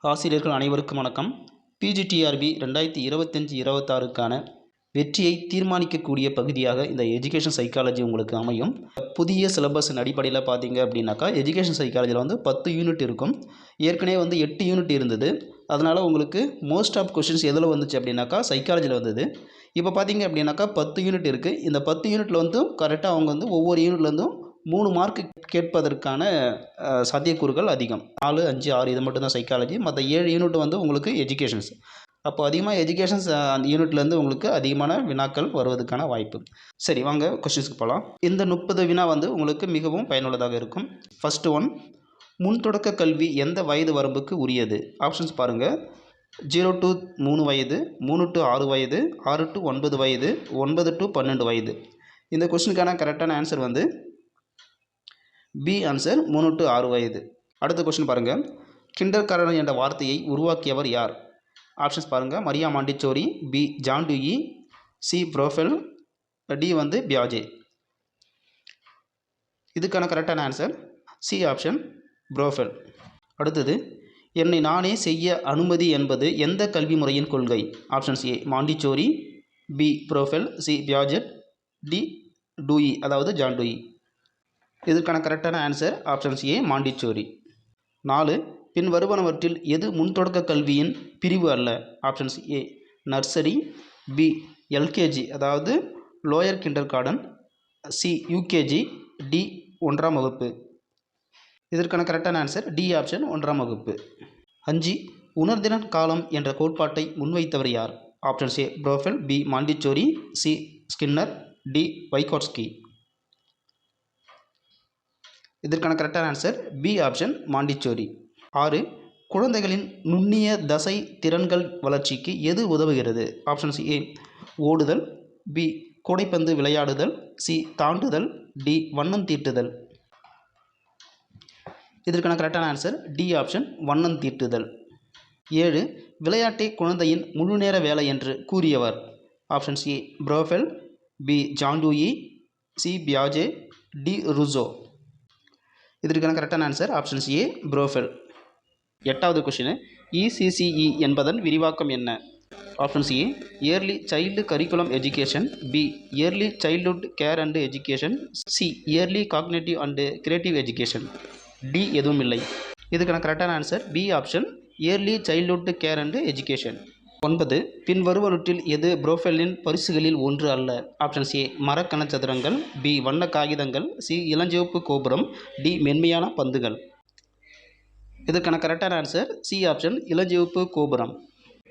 ஆசிரியர்கள் அனைவருக்கும் வணக்கம். பிஜிடிஆர்பி 2025-26க்கான வெற்றியை தீர்மானிக்கக்கூடிய பகுதியாக இந்த எஜுகேஷன் சைக்காலஜி உங்களுக்கு அமையும். புதிய சிலபஸின் அடிப்படையில் பார்த்தீங்க அப்படின்னாக்கா எஜுகேஷன் சைக்காலஜியில் 10 யூனிட் இருக்கும். ஏற்கனவே 8 யூனிட் இருந்தது. அதனால் உங்களுக்கு மோஸ்ட் ஆஃப் கொஷின்ஸ் எதில் வந்துச்சு அப்படின்னாக்கா சைக்காலஜியில் வந்தது. இப்போ பார்த்தீங்க அப்படின்னாக்கா 10 யூனிட் இருக்குது. இந்த 10 யூனிட்டில் கரெக்டாக அவங்க ஒவ்வொரு யூனிட்லேருந்தும் 3 மார்க் கேட்பதற்கான சாத்தியக்கூறுகள் அதிகம். 4, 5, 6 இது மட்டும்தான் சைக்காலஜி. மற்ற 7 யூனிட் உங்களுக்கு எஜுகேஷன்ஸ். அப்போ அதிகமாக எஜுகேஷன்ஸ் அந்த யூனிட்லேருந்து உங்களுக்கு அதிகமான வினாக்கள் வருவதற்கான வாய்ப்பு. சரி, வாங்க கொஸ்டின்ஸ்க்கு போகலாம். இந்த 30 வினா உங்களுக்கு மிகவும் பயனுள்ளதாக இருக்கும். ஃபஸ்ட்டு ஒன், முன் தொடக்க கல்வி எந்த வயது வரம்புக்கு உரியது? ஆப்ஷன்ஸ் பாருங்கள். 0 to 3 வயது, 3 to 6 வயது, 6 to 9 வயது, 9 to 12 வயது. இந்த கொஸ்டினுக்கான கரெக்டான ஆன்சர் பி ஆன்சர் 3 to 6 வயது. அடுத்த கொஸ்டின் பாருங்கள். கிண்டர் கார்டன் என்ற வார்த்தையை உருவாக்கியவர் யார்? ஆப்ஷன்ஸ் பாருங்கள். Maria Montessori, B John Dewey, C Froebel, D பியாஜே. இதுக்கான கரெக்டான ஆன்சர் சி ஆப்ஷன் ப்ரோஃபெல். அடுத்தது, என்னை நானே செய்ய அனுமதி என்பது எந்த கல்வி முறையின் கொள்கை? Options A Montessori, B Froebel, C Piaget, D Dewey அதாவது ஜான் டியூயி. இதற்கான கரெக்டான ஆன்சர் ஆப்ஷன்ஸ் ஏ மாண்டிச்சோரி. 4, பின் வருவனவற்றில் எது முன்தொடக்க கல்வியின் பிரிவு அல்ல? Options A nursery, B LKG அதாவது lower kindergarten, C UKG, D 1ஆம் வகுப்பு. இதற்கான கரெக்டான ஆன்சர் டி ஆப்ஷன் 1ஆம் வகுப்பு. 5, உணர்திறன் காலம் என்ற கோட்பாட்டை முன்வைத்தவர் யார்? Options A Froebel, B Montessori, C Skinner, D Vygotsky. இதற்கான கரெக்டான ஆன்சர் பி ஆப்ஷன் மாண்டிச்சோரி. 6, குழந்தைகளின் நுண்ணிய தசை திறன்கள் வளர்ச்சிக்கு எது உதவுகிறது? ஆப்ஷன்ஸ் ஏ ஓடுதல், பி கூடைப்பந்து விளையாடுதல், சி தாண்டுதல், டி வண்ணம் தீட்டுதல். இதற்கான கரெக்டான ஆன்சர் டி ஆப்ஷன் வண்ணம் தீட்டுதல். 7, விளையாட்டை குழந்தையின் முழுநேர வேலை என்று கூறியவர்? Options A Froebel, B John Dewey, C பியாஜே, டி ருசோ. இதற்கான கரெக்டான ஆன்சர் ஆப்ஷன்ஸ் ஏ ப்ரோஃபெல். 8வது கொஷின், இசிசிஇ என்பதன் விரிவாக்கம் என்ன? Options A early child curriculum education, B early childhood care and education, C early cognitive and creative education, D எதுவும் இல்லை. இதுக்கான கரெக்டான answer B option early childhood care and education. 9, பின் வருவனவற்றில் எது ப்ரோஃபெல்லின் பரிசுகளில் ஒன்று அல்ல? ஆப்ஷன்ஸ் ஏ மரக்கனச்சதுரங்கள், பி வண்ண காகிதங்கள், சி இளஞ்சிவப்பு கோபுரம், டி மென்மையான பந்துகள். இதற்கான கரெக்டான ஆன்சர் சி ஆப்ஷன் இளஞ்சிவப்பு கோபுரம்.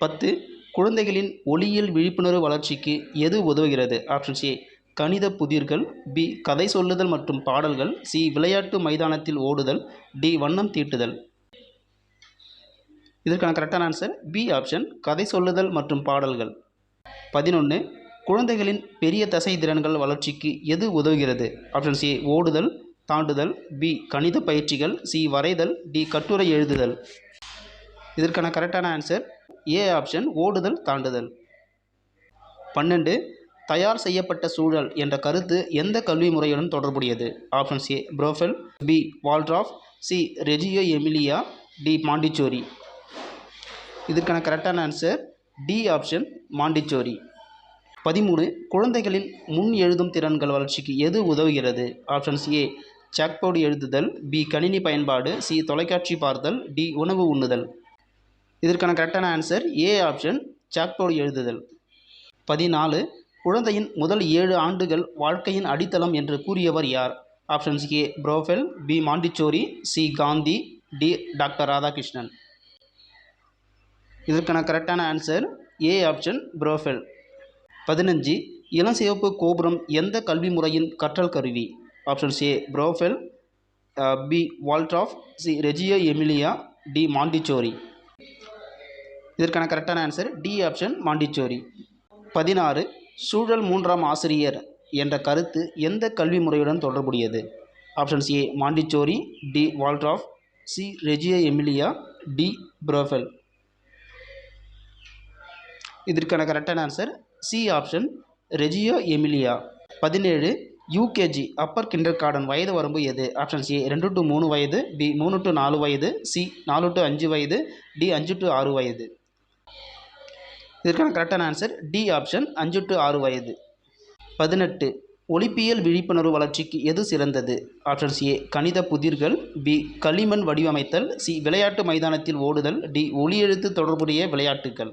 10, குழந்தைகளின் ஒளியியல் விழிப்புணர்வு வளர்ச்சிக்கு எது உதவுகிறது? ஆப்ஷன்ஸ் ஏ கணித புதிர்கள், பி கதை சொல்லுதல் மற்றும் பாடல்கள், சி விளையாட்டு மைதானத்தில் ஓடுதல், டி வண்ணம் தீட்டுதல். இதற்கான கரெக்டான ஆன்சர் பி ஆப்ஷன் கதை சொல்லுதல் மற்றும் பாடல்கள். 11, குழந்தைகளின் பெரிய தசை திறன்கள் வளர்ச்சிக்கு எது உதவுகிறது? ஆப்ஷன்ஸ் ஏ ஓடுதல், தாண்டுதல், பி கணித பயிற்சிகள், சி வரைதல், டி கட்டுரை எழுதுதல். இதற்கான கரெக்டான ஆன்சர் ஏ ஆப்ஷன் ஓடுதல், தாண்டுதல். 12, தயார் செய்யப்பட்ட சூழல் என்ற கருத்து எந்த கல்வி முறையுடன் தொடர்புடையது? Options A Froebel, B Waldorf, C Reggio Emilia, D Montessori. இதற்கான கரெக்டான ஆன்சர் டி ஆப்ஷன் மாண்டிச்சோரி. 13, குழந்தைகளின் முன் எழுதும் திறன்கள் வளர்ச்சிக்கு எது உதவுகிறது? ஆப்ஷன்ஸ் ஏ சாக்போர்டு எழுதுதல், பி கணினி பயன்பாடு, சி தொலைக்காட்சி பார்த்தல், டி உணவு உண்ணுதல். இதற்கான கரெக்டான ஆன்சர் ஏ ஆப்ஷன் சாக்போர்டு எழுதுதல். 14, குழந்தையின் முதல் 7 ஆண்டுகள் வாழ்க்கையின் அடித்தளம் என்று கூறியவர் யார்? Options A Froebel, B Montessori, C Gandhi, D doctor Radhakrishnan. இதற்கான கரெக்டான ஆன்சர் ஏ ஆப்ஷன் ப்ரோஃபெல். 15, இளஞ்சிவப்பு கோபுரம் எந்த கல்வி முறையின் கற்றல் கருவி? Options A Froebel, B Waldorf, C Reggio Emilia, D Montessori. இதற்கான கரெக்டான ஆன்சர் டி ஆப்ஷன் மாண்டிச்சோரி. 16, சூழல் 3ஆம் ஆசிரியர் என்ற கருத்து எந்த கல்வி முறையுடன் தொடர்புடையது? Options A Montessori, D Waldorf, C Reggio Emilia, D Froebel. இதற்கான கரெக்டான answer C option Reggio Emilia. 17, UKG upper kindergarten வயது வரம்பு எது? ஆப்ஷன்ஸ் ஏ 2 to 3 வயது, பி 3 to 4 வயது, சி 4 to 5 வயது, டி 5 to 6 வயது. இதற்கான கரெக்டான ஆன்சர் டி ஆப்ஷன் 5 to 6 வயது. 18 ஒலிப்பியல் விழிப்புணர்வு வளர்ச்சிக்கு எது சிறந்தது? ஆப்ஷன்ஸ் ஏ கணித புதிர்கள், பி களிமண் வடிவமைத்தல், சி விளையாட்டு மைதானத்தில் ஓடுதல், டி ஒலி எழுத்து தொடர்புடைய விளையாட்டுகள்.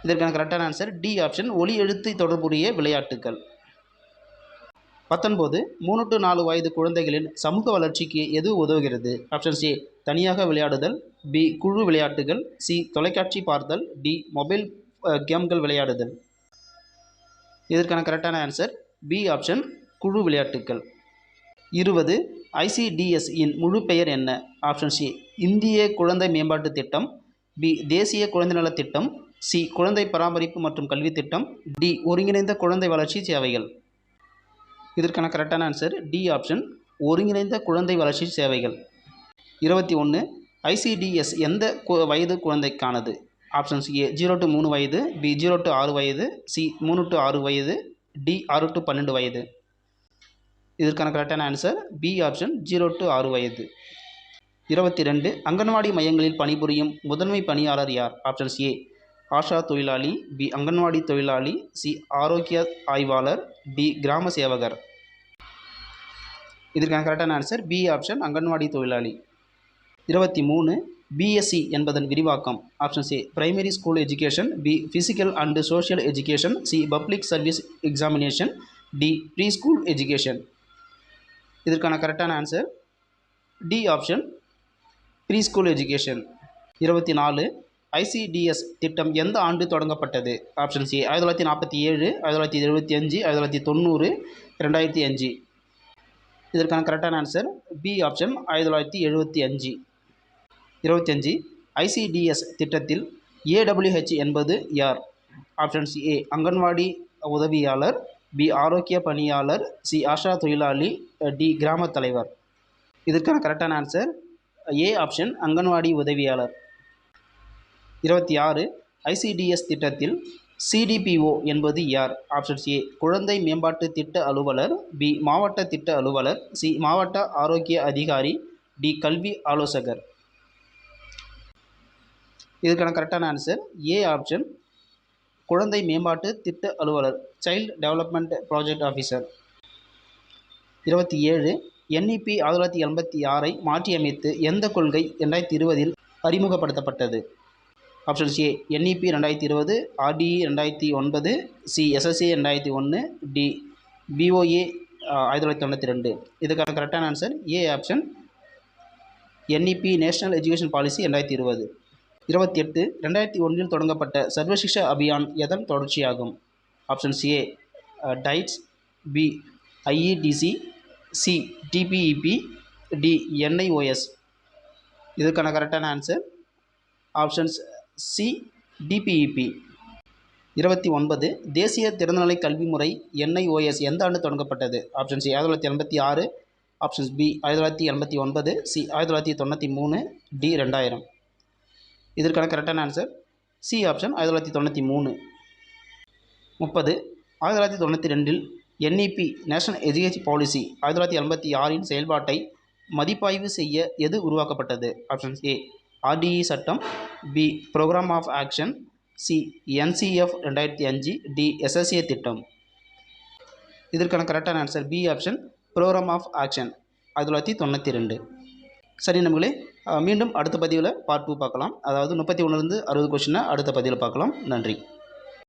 இதற்கான கரெக்டான ஆன்சர் டி ஆப்ஷன் ஒலி எழுத்து தொடர்புடைய விளையாட்டுகள். 19 3 to 4 வயது குழந்தைகளின் சமூக வளர்ச்சிக்கு எது உதவுகிறது? ஆப்ஷன்ஸ் ஏ தனியாக விளையாடுதல், பி குழு விளையாட்டுகள், சி தொலைக்காட்சி பார்த்தல், டி மொபைல் கேம்கள் விளையாடுதல். இதற்கான கரெக்டான ஆன்சர் பி ஆப்ஷன் குழு விளையாட்டுகள். 20 ICDS இன் முழு பெயர் என்ன? ஆப்ஷன்ஸ் ஏ இந்திய குழந்தை மேம்பாட்டு திட்டம், பி தேசிய குழந்தை நல திட்டம், சி குழந்தை பராமரிப்பு மற்றும் கல்வி திட்டம், டி ஒருங்கிணைந்த குழந்தை வளர்ச்சி சேவைகள். இதற்கான கரெக்டான ஆன்சர் டி ஆப்ஷன் ஒருங்கிணைந்த குழந்தை வளர்ச்சி சேவைகள். 21 ICDS எந்த வயது குழந்தைக்கானது? ஆப்ஷன்ஸ் ஏ 0 to 3 வயது, பி 0 to 6 வயது, சி 3 to 6 வயது, டி 6 to 12 வயது. இதற்கான கரெக்டான ஆன்சர் பி ஆப்ஷன் 0 to 6 வயது. 22 அங்கன்வாடி மையங்களில் பணிபுரியும் முதன்மை பணியாளர் யார்? ஆப்ஷன்ஸ் ஏ ஆஷா தொழிலாளி, பி அங்கன்வாடி தொழிலாளி, சி ஆரோக்கிய ஆய்வாளர், டி கிராம சேவகர். இதற்கான கரெக்டான ஆன்சர் பி ஆப்ஷன் அங்கன்வாடி தொழிலாளி. 23 BSc என்பதன் விரிவாக்கம். Options A primary school education, B physical and social education, C public service examination, D pre school education. இதற்கான கரெக்டான answer D option pre school education. 24 ICDS திட்டம் எந்த ஆண்டு தொடங்கப்பட்டது? Options A 1947, 1975, 1990, 2005. இதற்கான கரெக்டான ஆன்சர் பி ஆப்ஷன் 1975. 25 ICDS திட்டத்தில் AWH என்பது யார்? ஆப்ஷன்ஸ் ஏ அங்கன்வாடி உதவியாளர், பி ஆரோக்கிய பணியாளர், சி ஆஷா தொழிலாளி, டி கிராம தலைவர். இதற்கான கரெக்டான ஆன்சர் ஏ ஆப்ஷன் அங்கன்வாடி உதவியாளர். 26 ICDS திட்டத்தில் CDPO என்பது யார்? ஆப்ஷன்ஸ் ஏ குழந்தை மேம்பாட்டு திட்ட அலுவலர், பி மாவட்ட திட்ட அலுவலர், சி மாவட்ட ஆரோக்கிய அதிகாரி, டி கல்வி ஆலோசகர். இதற்கான கரெக்டான ஆன்சர் ஏ ஆப்ஷன் குழந்தை மேம்பாட்டு திட்ட அலுவலர், child development project officer. 27 NEP 1986 மாற்றியமைத்து எந்த கொள்கை 2020 அறிமுகப்படுத்தப்பட்டது? Options A NEP 2020, RDE 2009, C SSA 2001, D BOA 1992. இதுக்கான கரெக்டான answer A option NEP national education policy 2020. 28 2001 தொடங்கப்பட்ட சர்வசிக்ஷா அபியான் எதன் தொடர்ச்சியாகும்? Options A tides, B IEDC, C TPEP, D NIOS. இதுக்கான கரெக்டான ஆன்சர் ஆப்ஷன்ஸ் சி DPEP. 29 தேசிய திறந்தநிலை கல்வி முறை NIOS எந்த ஆண்டு தொடங்கப்பட்டது? Options A 1986, options B 1989, C 1993, D 2000. இதற்கான கரெக்டான answer C option 1993. 30 1992 NEP national education policy 1986 செயல்பாட்டை மதிப்பாய்வு செய்ய எது உருவாக்கப்பட்டது? ஆப்ஷன்ஸ் ஏ RDE சட்டம், B programme of action, C NCF 2005, D SSA திட்டம். இதற்கான கரெக்டான answer B option programme of action 1992. சரி நம்மளே மீண்டும் அடுத்த பதிவில் பார்ட் 2 பார்க்கலாம். அதாவது 31லேருந்து 60 கொஸ்டினை அடுத்த பதிவில் பார்க்கலாம். நன்றி.